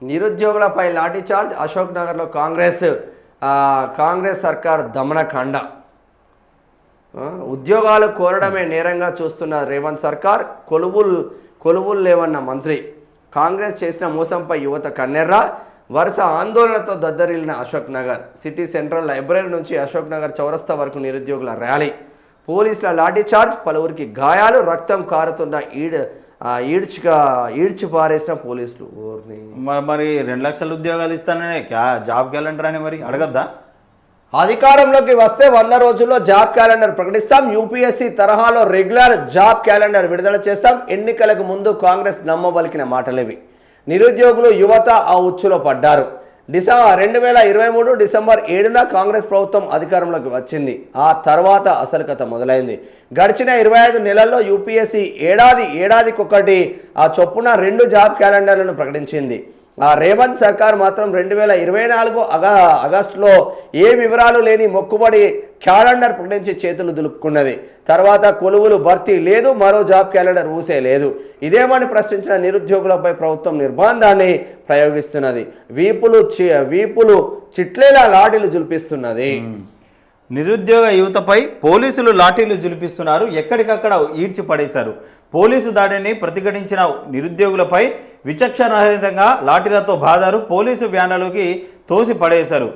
నిరుద్యోగులపై లాఠీచార్జ్, అశోక్ నగర్లో కాంగ్రెస్ సర్కార్ దమనకాండ. ఉద్యోగాలు కోరడమే నేరంగా చూస్తున్న రేవంత్ సర్కార్, కొలువులు లేవన్న మంత్రి. కాంగ్రెస్ చేసిన మోసంపై యువత కన్నెర్ర. వరుస ఆందోళనతో దద్దరిల్లిన Ashok Nagar. City central library నుంచి అశోక్ నగర్ చౌరస్తా వరకు నిరుద్యోగుల ర్యాలీ. పోలీసుల లాఠీచార్జ్, పలువురికి గాయాలు, రక్తం కారుతున్న ఈడ్చి పారేసిన పోలీసులు. మరి 2 లక్షల ఉద్యోగాలు ఇస్తాననే జాబ్ క్యాలెండర్ అని మరి అడగద్దా? అధికారంలోకి వస్తే 100 రోజుల్లో జాబ్ క్యాలెండర్ ప్రకటిస్తాం. యూపీఎస్సీ తరహాలో రెగ్యులర్ జాబ్ క్యాలెండర్ విడుదల చేస్తాం. ఎన్నికలకు ముందు కాంగ్రెస్ నమ్మబలికిన మాటలేవి. నిరుద్యోగులు, యువత ఆ ఉచ్చులో పడ్డారు. 2023 డిసెంబర్ 7న కాంగ్రెస్ ప్రభుత్వం అధికారంలోకి వచ్చింది. ఆ తర్వాత అసలు కథ మొదలైంది. గడిచిన 25 నెలల్లో యూపీఎస్సీ ఏడాదికొకటి ఆ చొప్పున 2 జాబ్ క్యాలెండర్లను ప్రకటించింది. ఆ రేవంత్ సర్కార్ మాత్రం 2024 ఆగస్టులో ఏ వివరాలు లేని మొక్కుబడి క్యాలెండర్ ప్రకటించి చేతులు దులుపుకున్నది. తర్వాత కొలువులు భర్తీ లేదు, మరో జాబ్ క్యాలెండర్ ఊసే లేదు. ఇదేమని ప్రశ్నించిన నిరుద్యోగులపై ప్రభుత్వం నిర్బంధాన్ని ప్రయోగిస్తున్నది. వీపులు చిట్లేలా లాఠీలు జులిపిస్తున్నది. నిరుద్యోగ యువతపై పోలీసులు లాఠీలు జులిపిస్తున్నారు. ఎక్కడికక్కడ ఈడ్చి పడేశారు. పోలీసు దాడిని ప్రతిఘటించిన నిరుద్యోగులపై విచక్షణరహితంగా లాఠీలతో బాధారు. పోలీసు వ్యాన్లలోకి తోసి పడేశారు.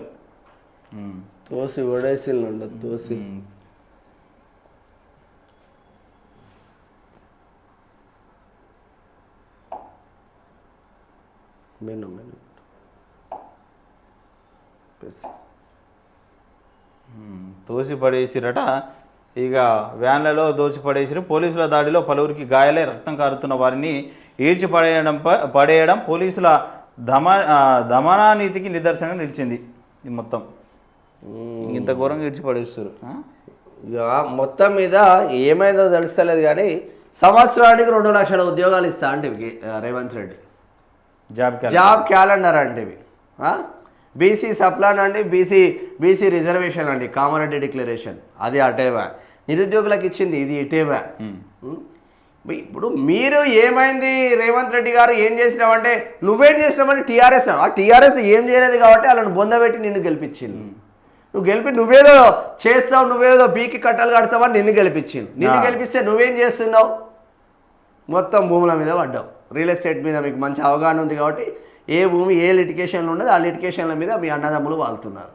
తోసి పడేసిరట. ఇక వ్యాన్లలో దోచి పడేసిరు. పోలీసుల దాడిలో పలువురికి గాయాలై రక్తం కారుతున్న వారిని ఈడ్చి పడేయడం పోలీసుల దమనానీతికి నిదర్శనంగా నిలిచింది. ఇది మొత్తం ఇంత ఘోరంగా ఈడ్చి పడేస్తారు. ఇక మొత్తం మీద ఏమైందో తెలుస్తలేదు కానీ సంవత్సరానికి 2 లక్షల ఉద్యోగాలు ఇస్తా అంటే రేవంత్ రెడ్డి జాబ్ క్యాలెండర్ అంటే బీసీ సప్లాన్ అండి, బీసీ రిజర్వేషన్ అండి, కామారెడ్డి డిక్లరేషన్ అది అటేవా, నిరుద్యోగులకు ఇచ్చింది ఇది ఇటేవా. ఇప్పుడు మీరు ఏమైంది రేవంత్ రెడ్డి గారు ఏం చేసినావంటే నువ్వేం చేసినావంటే టీఆర్ఎస్ ఏం చేయలేదు కాబట్టి వాళ్ళని బొందబెట్టి నిన్ను గెలిపించింది. నువ్వేదో చేస్తావు, నువ్వేదో పీకి కట్టలు కడతావని నిన్ను గెలిపించింది. నిన్ను గెలిపిస్తే నువ్వేం చేస్తున్నావు? మొత్తం భూముల మీద పడ్డావు. రియల్ ఎస్టేట్ మీద మీకు మంచి అవగాహన ఉంది కాబట్టి ఏ భూమి ఏ లిటికేషన్లు ఉన్నది ఆ లిటికేషన్ల మీద మీ అన్నదమ్ములు వాళ్తున్నారు.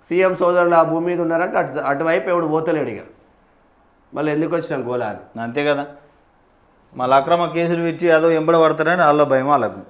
సీఎం సోదరులు ఆ భూమి మీద ఉన్నారంటే అటువైపు ఎవడు పోతలేడు. ఇక మళ్ళీ ఎందుకు వచ్చిన గోలా అని అంతే కదా. మళ్ళీ అక్రమ కేసులు ఇచ్చి అదో ఎంబడ పడతారని వాళ్ళ భయం వాళ్ళకు.